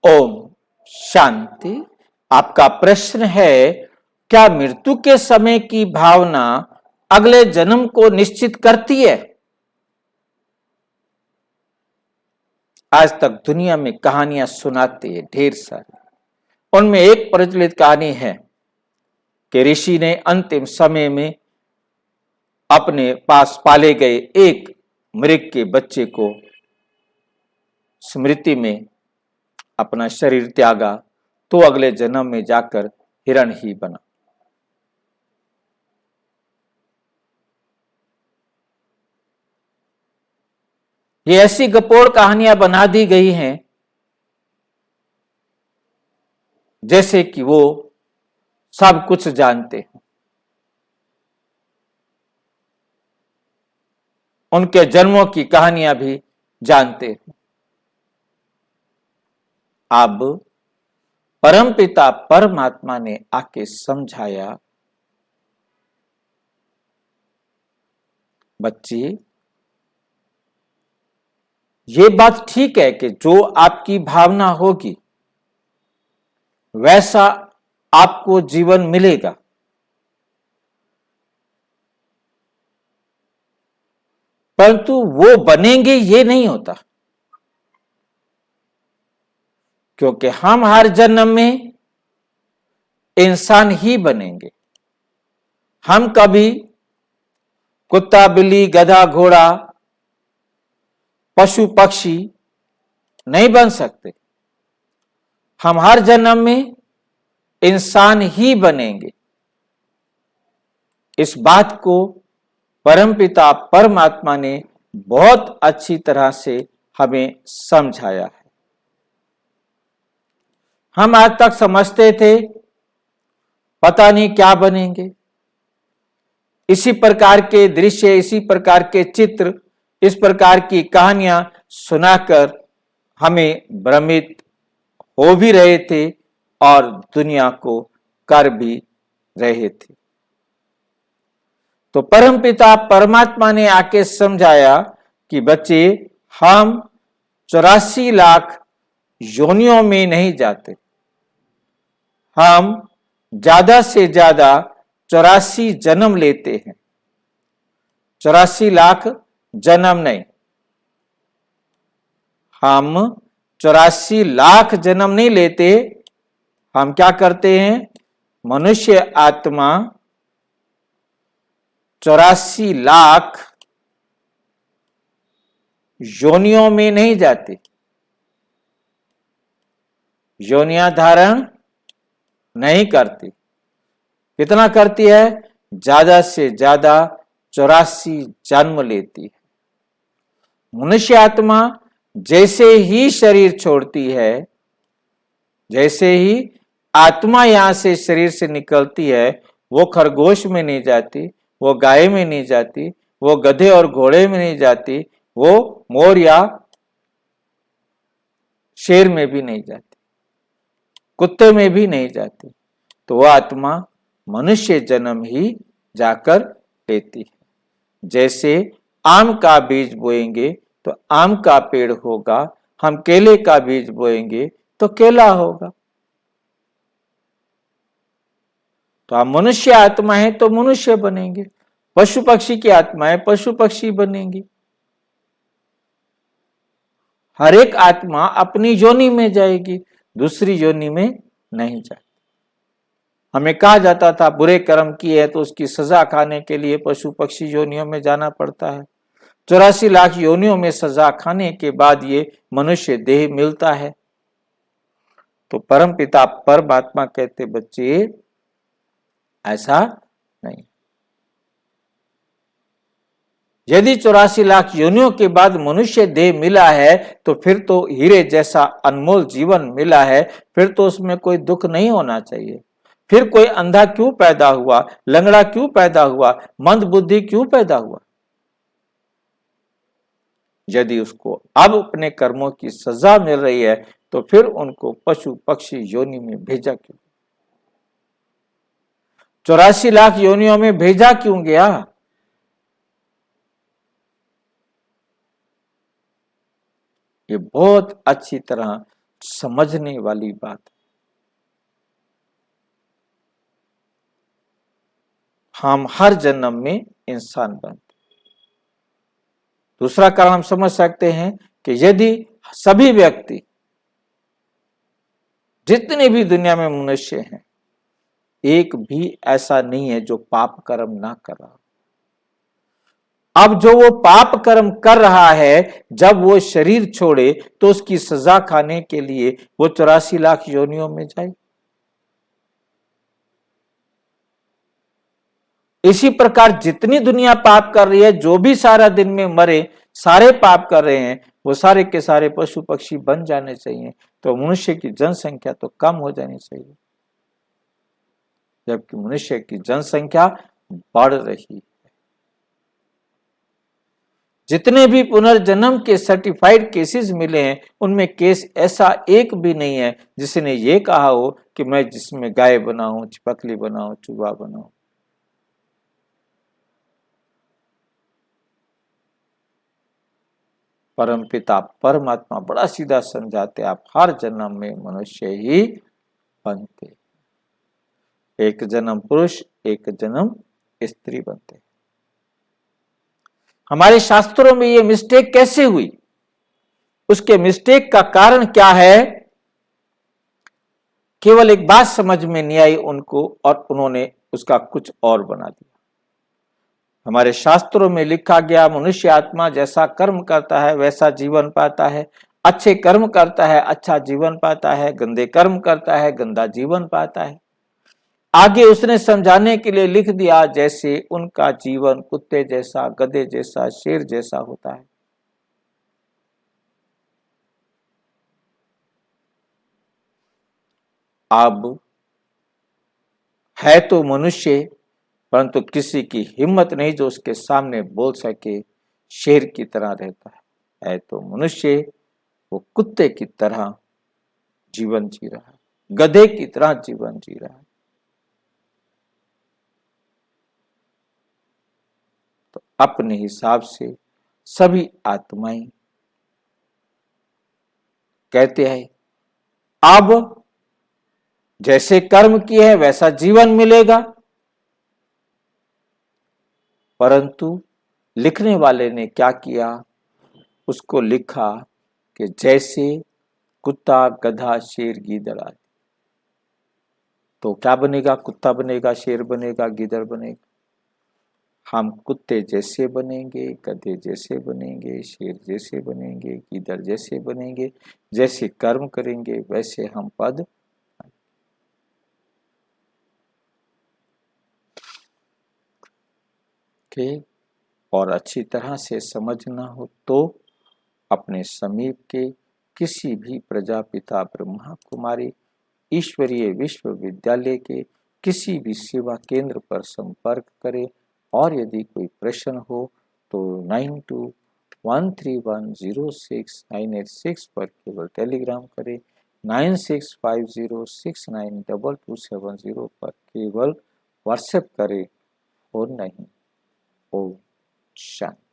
ओम शांति। आपका प्रश्न है, क्या मृत्यु के समय की भावना अगले जन्म को निश्चित करती है? आज तक दुनिया में कहानियां सुनाते हैं ढेर सारी। उनमें एक प्रचलित कहानी है कि ऋषि ने अंतिम समय में अपने पास पाले गए एक मृग के बच्चे को स्मृति में अपना शरीर त्यागा तो अगले जन्म में जाकर हिरण ही बना। ये ऐसी गपोड़ कहानियां बना दी गई हैं जैसे कि वो सब कुछ जानते हैं। उनके जन्मों की कहानियां भी जानते हैं। अब परमपिता परमात्मा ने आके समझाया, बच्चे ये बात ठीक है कि जो आपकी भावना होगी वैसा आपको जीवन मिलेगा, परंतु वो बनेंगे ये नहीं होता, क्योंकि हम हर जन्म में इंसान ही बनेंगे। हम कभी कुत्ता, बिल्ली, गधा, घोड़ा, पशु, पक्षी नहीं बन सकते। हम हर जन्म में इंसान ही बनेंगे। इस बात को परमपिता परमात्मा ने बहुत अच्छी तरह से हमें समझाया है। हम आज तक समझते थे पता नहीं क्या बनेंगे। इसी प्रकार के दृश्य, इसी प्रकार के चित्र, इस प्रकार की कहानियां सुनाकर हमें भ्रमित हो भी रहे थे और दुनिया को कर भी रहे थे। तो परमपिता परमात्मा ने आके समझाया कि बच्चे, हम 84 लाख योनियों में नहीं जाते। हम ज्यादा से ज्यादा 84 जन्म लेते हैं, 84 लाख जन्म नहीं। हम 84 लाख जन्म नहीं लेते। हम क्या करते हैं? मनुष्य आत्मा 84 लाख योनियों में नहीं जाती। योनियां धारण नहीं करती। कितना करती है? ज्यादा से ज्यादा 84 जन्म लेती है। मनुष्य आत्मा जैसे ही शरीर छोड़ती है, जैसे ही आत्मा यहां से शरीर से निकलती है, वो खरगोश में नहीं जाती, वो गाय में नहीं जाती, वो गधे और घोड़े में नहीं जाती, वो मोर या शेर में भी नहीं जाती, कुत्ते में भी नहीं जाती। तो वह आत्मा मनुष्य जन्म ही जाकर लेती है। जैसे आम का बीज बोएंगे तो आम का पेड़ होगा, हम केले का बीज बोएंगे तो केला होगा। तो आप मनुष्य आत्मा है तो मनुष्य बनेंगे, पशु पक्षी की आत्मा है पशु पक्षी बनेंगे। हर एक आत्मा अपनी योनि में जाएगी, दूसरी योनि में नहीं जाएगी। हमें कहा जाता था बुरे कर्म किए है तो उसकी सजा खाने के लिए पशु पक्षी योनियों में जाना पड़ता है। 84 लाख योनियों में सजा खाने के बाद ये मनुष्य देह मिलता है। तो परमपिता परमात्मा कहते, बच्चे ऐसा नहीं। यदि 84 लाख योनियों के बाद मनुष्य देह मिला है तो फिर तो हीरे जैसा अनमोल जीवन मिला है, फिर तो उसमें कोई दुख नहीं होना चाहिए। फिर कोई अंधा क्यों पैदा हुआ, लंगड़ा क्यों पैदा हुआ, मंद बुद्धि क्यों पैदा हुआ? यदि उसको अब अपने कर्मों की सजा मिल रही है तो फिर उनको पशु पक्षी योनि में भेजा क्यों? 84 लाख योनियों में भेजा क्यों गया? ये बहुत अच्छी तरह समझने वाली बात। हम हर जन्म में इंसान बनते। दूसरा कारण हम समझ सकते हैं कि यदि सभी व्यक्ति, जितने भी दुनिया में मनुष्य हैं, एक भी ऐसा नहीं है जो पाप कर्म ना कर रहा। अब जो वो पाप कर्म कर रहा है, जब वो शरीर छोड़े तो उसकी सजा खाने के लिए वो 84 लाख योनियों में जाए। इसी प्रकार जितनी दुनिया पाप कर रही है, जो भी सारा दिन में मरे, सारे पाप कर रहे हैं, वो सारे के सारे पशु पक्षी बन जाने चाहिए, तो मनुष्य की जनसंख्या तो कम हो जानी चाहिए, जबकि मनुष्य की जनसंख्या बढ़ रही है। जितने भी पुनर्जन्म के सर्टिफाइड केसेस मिले हैं, उनमें केस ऐसा एक भी नहीं है जिसने ये कहा हो कि मैं जिसमें गाय बनाऊं, चिपकली बनाऊं, चूहा बनाऊं। परमपिता परमात्मा बड़ा सीधा समझाते, आप हर जन्म में मनुष्य ही बनते, एक जन्म पुरुष, एक जन्म स्त्री बनते। हमारे शास्त्रों में ये मिस्टेक कैसे हुई, उसके मिस्टेक का कारण क्या है, केवल एक बात समझ में नहीं आई उनको, और उन्होंने उसका कुछ और बना दिया। हमारे शास्त्रों में लिखा गया, मनुष्य आत्मा जैसा कर्म करता है वैसा जीवन पाता है, अच्छे कर्म करता है अच्छा जीवन पाता है, गंदे कर्म करता है गंदा जीवन पाता है। आगे उसने समझाने के लिए लिख दिया, जैसे उनका जीवन कुत्ते जैसा, गधे जैसा, शेर जैसा होता है। अब है तो मनुष्य, परंतु किसी की हिम्मत नहीं जो उसके सामने बोल सके शेर की तरह रहता है तो मनुष्य वो कुत्ते की तरह जीवन जी रहा है, गधे की तरह जीवन जी रहा है। तो अपने हिसाब से सभी आत्माएं कहते हैं, अब जैसे कर्म किए हैं वैसा जीवन मिलेगा, परंतु लिखने वाले ने क्या किया, उसको लिखा कि जैसे कुत्ता, गधा, शेर, गीदड़ आदि। तो क्या बनेगा, कुत्ता बनेगा, शेर बनेगा, गीदड़ बनेगा। हम कुत्ते जैसे बनेंगे, गधे जैसे बनेंगे, शेर जैसे बनेंगे, गीदड़ जैसे बनेंगे। जैसे कर्म करेंगे वैसे हम पद। ठीक, और अच्छी तरह से समझना हो तो अपने समीप के किसी भी प्रजापिता ब्रह्मा कुमारी ईश्वरीय विश्वविद्यालय के किसी भी सेवा केंद्र पर संपर्क करें, और यदि कोई प्रश्न हो तो 9213106986 पर केवल टेलीग्राम करें, 9650692270 पर केवल व्हाट्सएप करें, और नहीं। ओम शांति।